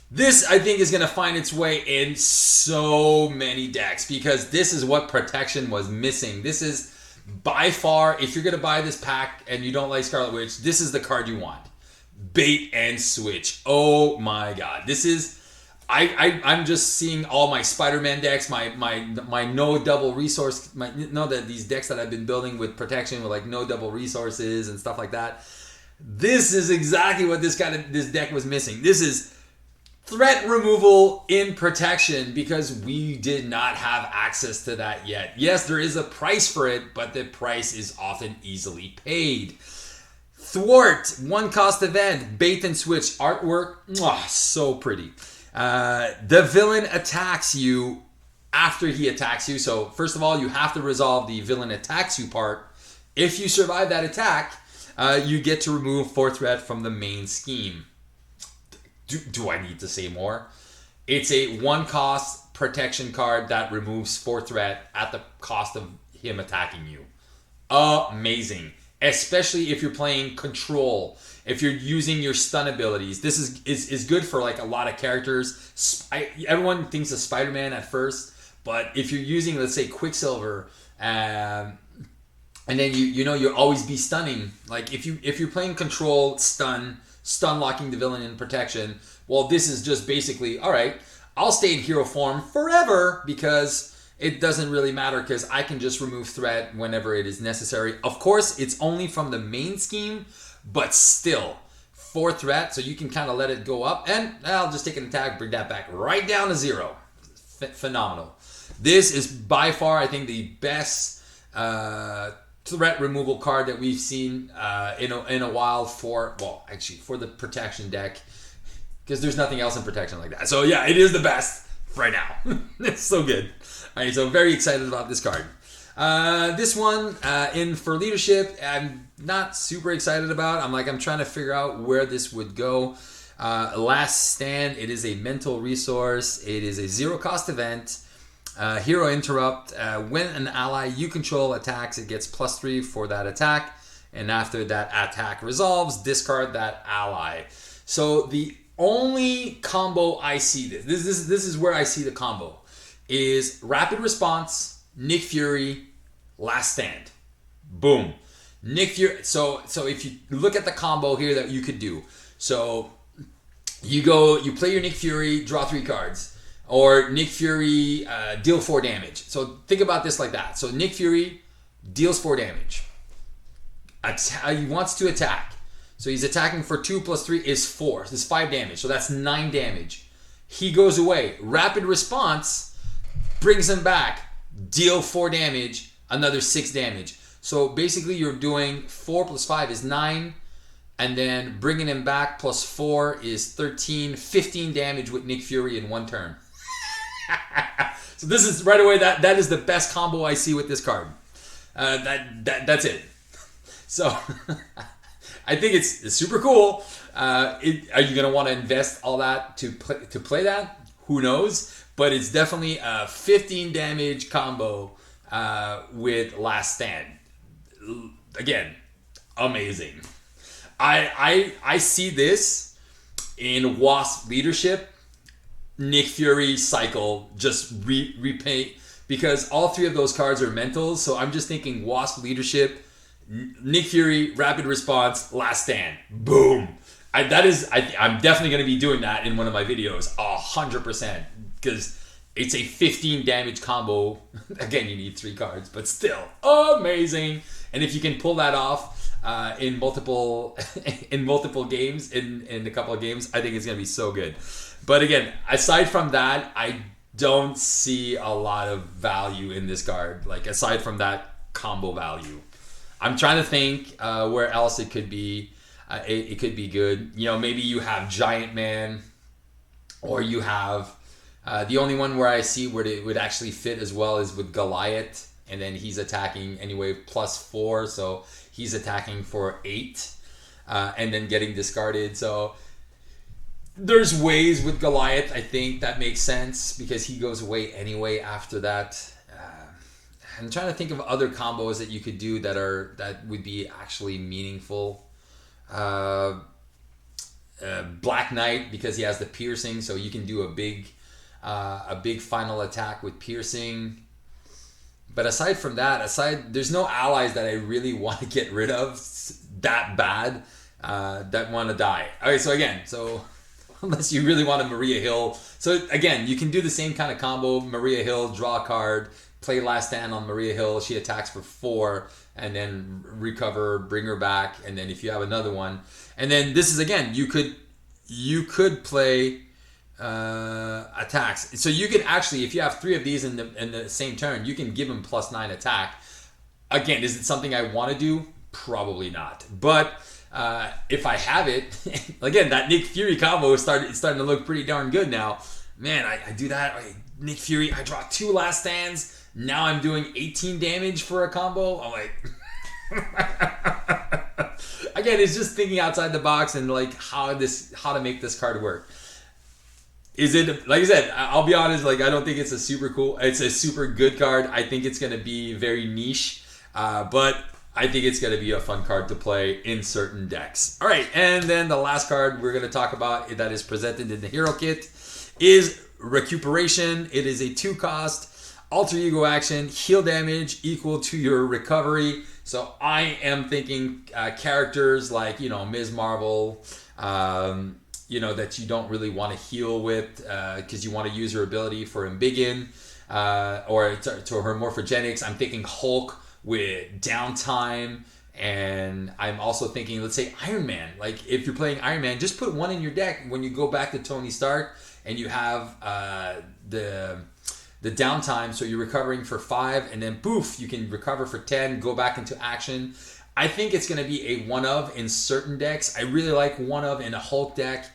Speaker 1: this I think is going to find its way in so many decks because this is what protection was missing. This is by far, if you're going to buy this pack and you don't like Scarlet Witch, this is the card you want. Bait and switch. Oh my god. This is... I'm just seeing all my Spider-Man decks, my no double resource... these decks that I've been building with protection with like no double resources and stuff like that. This is exactly what this deck was missing. This is threat removal in protection because we did not have access to that yet. Yes, there is a price for it, but the price is often easily paid. Thwart, 1 cost event, bait and switch, artwork, so pretty. The villain attacks you after he attacks you. So first of all, you have to resolve the villain attacks you part. If you survive that attack, you get to remove 4 threat from the main scheme. Do I need to say more? It's a 1 cost protection card that removes 4 threat at the cost of him attacking you. Amazing. Especially if you're playing control. If you're using your stun abilities. This is good for like a lot of characters. Everyone thinks of Spider-Man at first. But if you're using, let's say, Quicksilver, and then you'll always be stunning. Like if you're playing control, stun locking the villain in protection, well, this is just basically, all right, I'll stay in hero form forever because it doesn't really matter because I can just remove threat whenever it is necessary. Of course, it's only from the main scheme, but still 4 threat, so you can kind of let it go up, and I'll just take an attack, bring that back right down to 0. Phenomenal. This is by far, I think, the best threat removal card that we've seen in a while for the protection deck, because there's nothing else in protection like that. So yeah, it is the best right now. It's so good. All right, so very excited about this card. This one in for leadership, I'm not super excited about. I'm trying to figure out where this would go. Last Stand, it is a mental resource. It is a 0 cost event. Hero interrupt. When an ally you control attacks, it gets +3 for that attack, and after that attack resolves, discard that ally. So the only combo I see this is where I see the combo is rapid response, Nick Fury, Last Stand. Boom. Nick Fury. So if you look at the combo here that you could do, so you play your Nick Fury, draw 3 cards. Or Nick Fury, deal 4 damage. So think about this like that. So Nick Fury deals 4 damage. He wants to attack. So he's attacking for 2 + 3 is 4. This is 5 damage. So that's 9 damage. He goes away. Rapid response brings him back. Deal 4 damage. Another 6 damage. So basically you're doing 4 + 5 is 9. And then bringing him back +4 is 13. 15 damage with Nick Fury in 1 turn. So this is right away that is the best combo I see with this card. That's it. So I think it's super cool. Are you gonna want to invest all that to play that? Who knows? But it's definitely a 15 damage combo with Last Stand. Again, amazing. I see this in Wasp leadership. Nick Fury cycle, just repay, because all 3 of those cards are mentals. So I'm just thinking Wasp leadership, Nick Fury, rapid response, Last Stand, boom. I'm definitely going to be doing that in one of my videos, 100%, because It's a 15 damage combo. Again, you need 3 cards, but still amazing. And if you can pull that off in multiple in multiple games, in a couple of games, I think it's gonna be so good. But again, aside from that, I don't see a lot of value in this card. Like aside from that combo value, I'm trying to think where else it could be. It could be good. You know, maybe you have Giant Man, or you have the only one where I see where it would actually fit as well is with Goliath, and then he's attacking anyway +4, so he's attacking for 8, and then getting discarded. So there's ways with Goliath, I think that makes sense because he goes away anyway after that. I'm trying to think of other combos that you could do that would be actually meaningful. Black Knight, because he has the piercing, so you can do a big final attack with piercing. But aside from that, there's no allies that I really want to get rid of that bad that want to die. Okay, so unless you really want a Maria Hill, so again, you can do the same kind of combo. Maria Hill, draw a card, play Last Stand on Maria Hill. She attacks for 4, and then recover, bring her back, and then if you have another one, and then this is again, you could play attacks. So you can actually, if you have 3 of these in the same turn, you can give him +9 attack. Again, is it something I want to do? Probably not. But if I have it, again, that Nick Fury combo is starting to look pretty darn good now. Man, I do that. Nick Fury, I draw 2 Last Stands. Now I'm doing 18 damage for a combo. I'm like, again, it's just thinking outside the box and like how to make this card work. Is it, like I said, I'll be honest, like I don't think it's a super good card. I think it's going to be very niche, but I think it's going to be a fun card to play in certain decks. All right, and then the last card we're going to talk about that is presented in the hero kit is Recuperation. It is a 2-cost alter ego action, heal damage equal to your recovery. So I am thinking characters like, Ms. Marvel, that you don't really want to heal with because you want to use her ability for Embiggen or to her morphogenics. I'm thinking Hulk with downtime, and I'm also thinking, let's say Iron Man. Like if you're playing Iron Man, just put 1 in your deck when you go back to Tony Stark, and you have the downtime, so you're recovering for 5, and then poof, you can recover for 10, go back into action. I think it's going to be a 1-of in certain decks. I really like 1-of in a Hulk deck.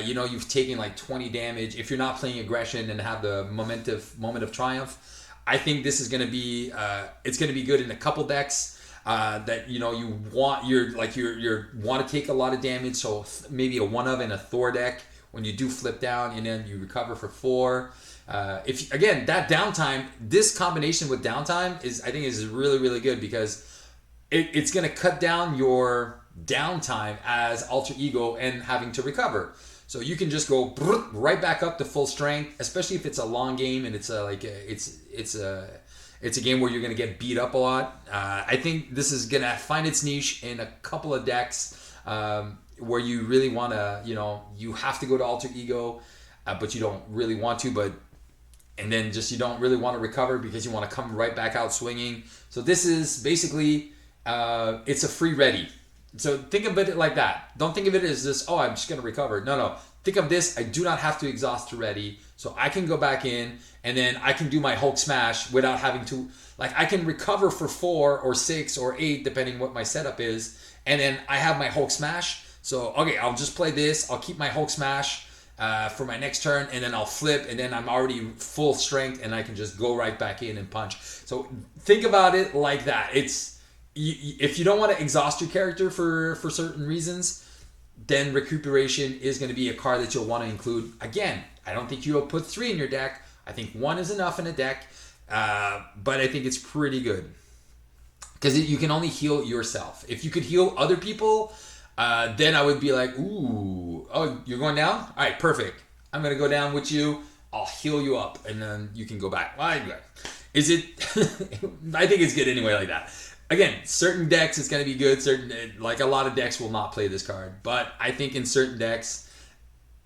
Speaker 1: You've taken like 20 damage. If you're not playing aggression and have the moment of triumph, I think this is going to be it's going to be good in a couple decks that you want to take a lot of damage. So maybe a 1-of in a Thor deck when you do flip down, and then you recover for 4. If again, that downtime, this combination with downtime is really, really good because it's going to cut down your downtime as alter ego and having to recover. So you can just go right back up to full strength, especially if it's a long game and it's a game where you're going to get beat up a lot. I think this is going to find its niche in a couple of decks where you really want to, you have to go to alter ego, but you don't really want to, and then just you don't really want to recover because you want to come right back out swinging. So this is basically, it's a free ready. So think of it like that. Don't think of it as this, I'm just going to recover. No. Think of this, I do not have to exhaust to ready. So I can go back in, and then I can do my Hulk smash without having to, I can recover for 4 or 6 or 8, depending what my setup is. And then I have my Hulk smash. So, okay, I'll just play this. I'll keep my Hulk smash for my next turn, and then I'll flip, and then I'm already full strength, and I can just go right back in and punch. So think about it like that. If you don't want to exhaust your character for certain reasons, then Recuperation is going to be a card that you'll want to include. Again, I don't think you'll put 3 in your deck. I think 1 is enough in a deck, but I think it's pretty good because you can only heal yourself. If you could heal other people, then I would be like, ooh, you're going down? All right, perfect. I'm going to go down with you. I'll heal you up, and then you can go back. Is it? I think it's good anyway like that. Again, certain decks it's going to be good. A lot of decks will not play this card. But I think in certain decks,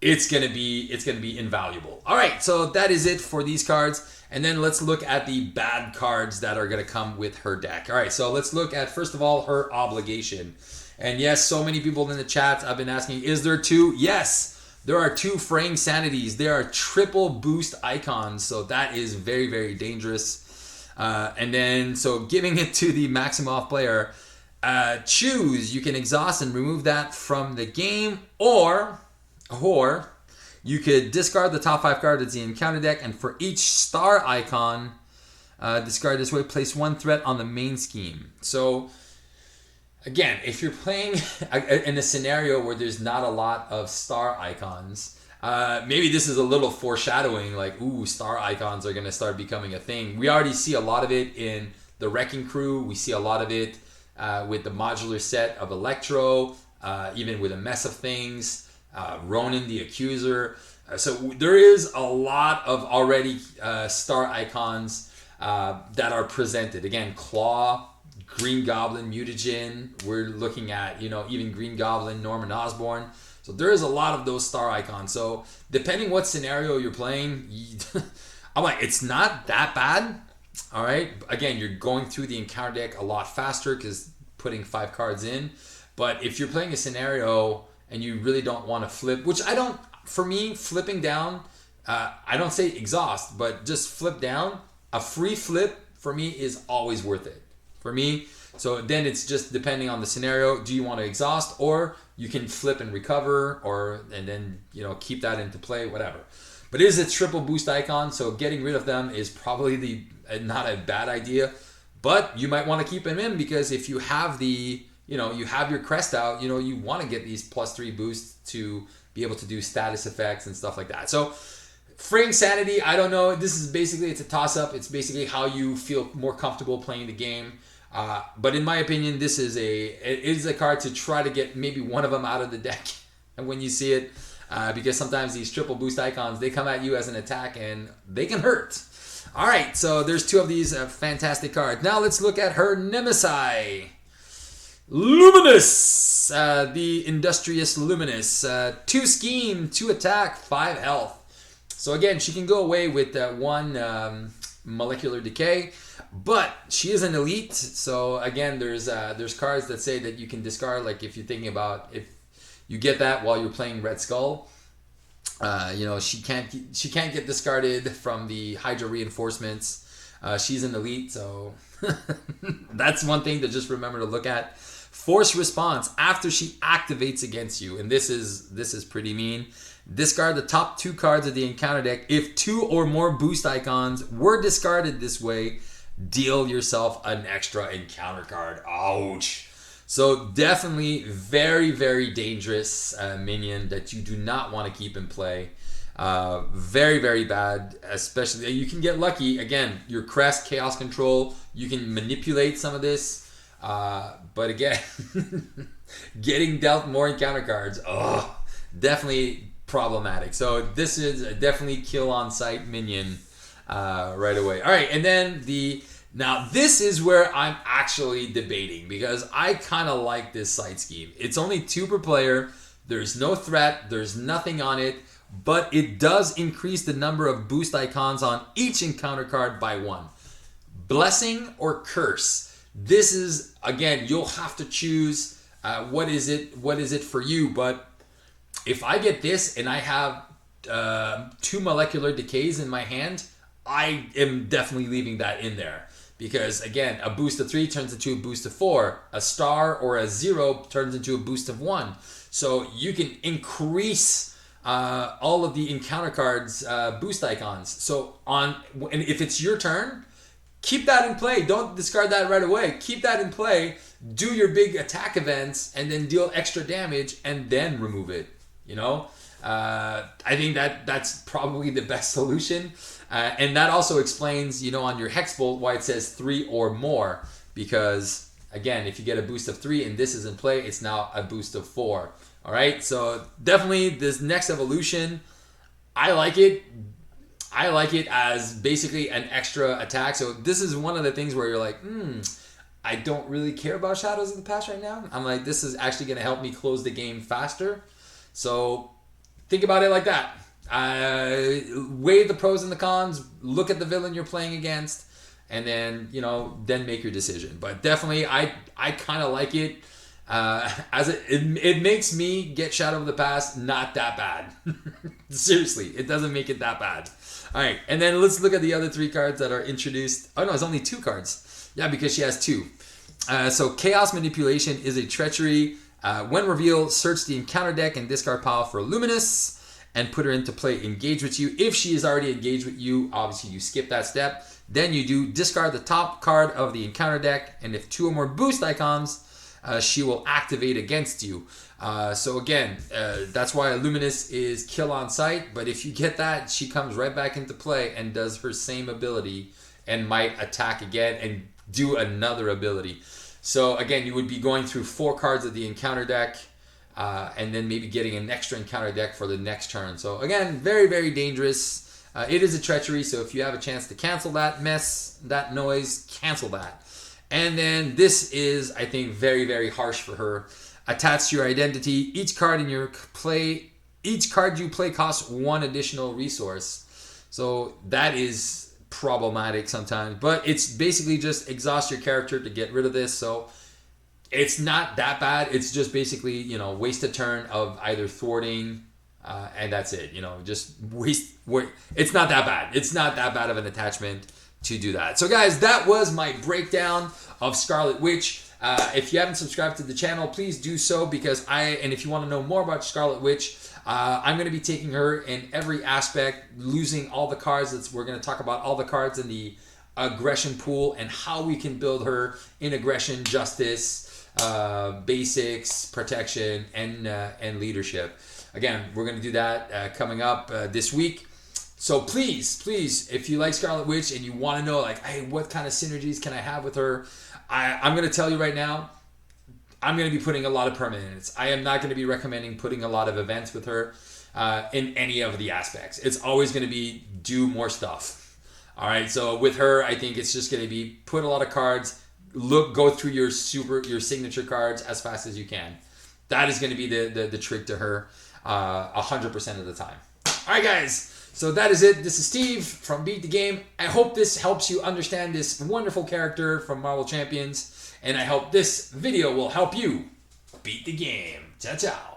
Speaker 1: it's gonna be invaluable. All right, so that is it for these cards. And then let's look at the bad cards that are going to come with her deck. All right, so let's look at, first of all, her obligation. And yes, so many people in the chat have been asking, is there two? Yes, there are two fraying sanities. There are triple boost icons, so that is very, very dangerous. And then, so giving it to the Maximoff player, choose. You can exhaust and remove that from the game, or you could discard the top 5 cards of the encounter deck, and for each star icon, discard this way, place 1 threat on the main scheme. So, again, if you're playing in a scenario where there's not a lot of star icons, maybe this is a little foreshadowing, like, ooh, star icons are going to start becoming a thing. We already see a lot of it in the Wrecking Crew. We see a lot of it with the modular set of Electro, even with a Mess of Things. Ronan the Accuser. So there is a lot of already star icons that are presented. Again, Claw, Green Goblin, Mutagen. We're looking at, even Green Goblin, Norman Osborn. So there is a lot of those star icons. So depending what scenario you're playing, I'm like, it's not that bad. All right. Again, you're going through the encounter deck a lot faster because putting 5 cards in. But if you're playing a scenario and you really don't want to flip, which I don't, for me, flipping down, I don't say exhaust, but just flip down. A free flip, for me, is always worth it. For me, so then it's just depending on the scenario. Do you want to exhaust, or you can flip and recover, and then, keep that into play, whatever. But it is a triple boost icon, so getting rid of them is probably not a bad idea. But you might want to keep them in, because if you have you have your crest out, you want to get these +3 boosts to be able to do status effects and stuff like that. So, fraying sanity, I don't know. This is basically, it's a toss-up. It's basically how you feel more comfortable playing the game. But in my opinion, it is a card to try to get maybe one of them out of the deck and when you see it. Because sometimes these triple boost icons, they come at you as an attack and they can hurt. All right, so there's 2 of these fantastic cards. Now let's look at her Nemesis. Luminous, the Industrious Luminous, 2 scheme, 2 attack, 5 health. So again, she can go away with 1 molecular decay, but she is an elite. So again, there's cards that say that you can discard, like if you're thinking about if you get that while you're playing Red Skull. She can't get discarded from the Hydra reinforcements. She's an elite, so that's one thing to just remember to look at. Force response after she activates against you, and this is pretty mean. Discard the top 2 cards of the encounter deck. If 2 or more boost icons were discarded this way, deal yourself an extra encounter card. Ouch. So definitely very, very dangerous minion that you do not want to keep in play. Very, very bad, especially, you can get lucky. Again, your crest, chaos control, you can manipulate some of this. But again, getting dealt more encounter cards, definitely problematic. So this is a definitely kill on sight minion right away. All right, and then now this is where I'm actually debating, because I kind of like this side scheme. It's only 2 per player. There's no threat. There's nothing on it, but it does increase the number of boost icons on each encounter card by 1. Blessing or curse. This is, again, you'll have to choose what is it for you. But if I get this and I have 2 molecular decays in my hand, I am definitely leaving that in there. Because again, a boost of 3 turns into a boost of 4. A star or a 0 turns into a boost of 1. So you can increase all of the encounter cards boost icons. So and if it's your turn, keep that in play. Don't discard that right away. Keep that in play. Do your big attack events and then deal extra damage and then remove it. I think that's probably the best solution. And that also explains, on your Hex Bolt why it says 3 or more. Because, again, if you get a boost of 3 and this is in play, it's now a boost of 4. All right? So definitely this next evolution, I like it. I like it as basically an extra attack. So this is one of the things where you're like, I don't really care about Shadows of the Past right now. I'm like, this is actually going to help me close the game faster. So think about it like that. Weigh the pros and the cons. Look at the villain you're playing against, and then then make your decision. But definitely, I kind of like it. It makes me get Shadow of the Past not that bad. Seriously, it doesn't make it that bad. All right, and then let's look at the other 3 cards that are introduced. Oh no, it's only 2 cards. Yeah, because she has 2. So Chaos Manipulation is a treachery. When revealed, search the encounter deck and discard pile for Luminous and put her into play. Engage with you. If she is already engaged with you, obviously you skip that step. Then you do discard the top card of the encounter deck, and if 2 or more boost icons, she will activate against you. So again, that's why Luminous is kill on sight. But if you get that, she comes right back into play and does her same ability and might attack again and do another ability. So again, you would be going through 4 cards of the encounter deck and then maybe getting an extra encounter deck for the next turn. So again, very, very dangerous. It is a treachery, so if you have a chance to cancel that mess, that noise, cancel that. And then this is, I think, very, very harsh for her. Attached to your identity, each card you play costs 1 additional resource. So that is problematic sometimes, but it's basically just exhaust your character to get rid of this. So it's not that bad. It's just basically, waste a turn of either thwarting, and that's it. Just waste. It's not that bad. It's not that bad of an attachment to do that. So guys, that was my breakdown of Scarlet Witch. If you haven't subscribed to the channel, please do so, because and if you want to know more about Scarlet Witch, I'm going to be taking her in every aspect, losing all the cards. We're going to talk about all the cards in the aggression pool and how we can build her in aggression, justice, basics, protection, and leadership. Again, we're going to do that coming up this week. So please, if you like Scarlet Witch and you want to know, hey, what kind of synergies can I have with her? I'm going to tell you right now, I'm going to be putting a lot of permanents. I am not going to be recommending putting a lot of events with her in any of the aspects. It's always going to be do more stuff. All right, so with her, I think it's just going to be put a lot of cards, go through your signature cards as fast as you can. That is going to be the trick to her 100% of the time. All right, guys. So that is it. This is Steve from Beat the Game. I hope this helps you understand this wonderful character from Marvel Champions. And I hope this video will help you beat the game. Ciao, ciao.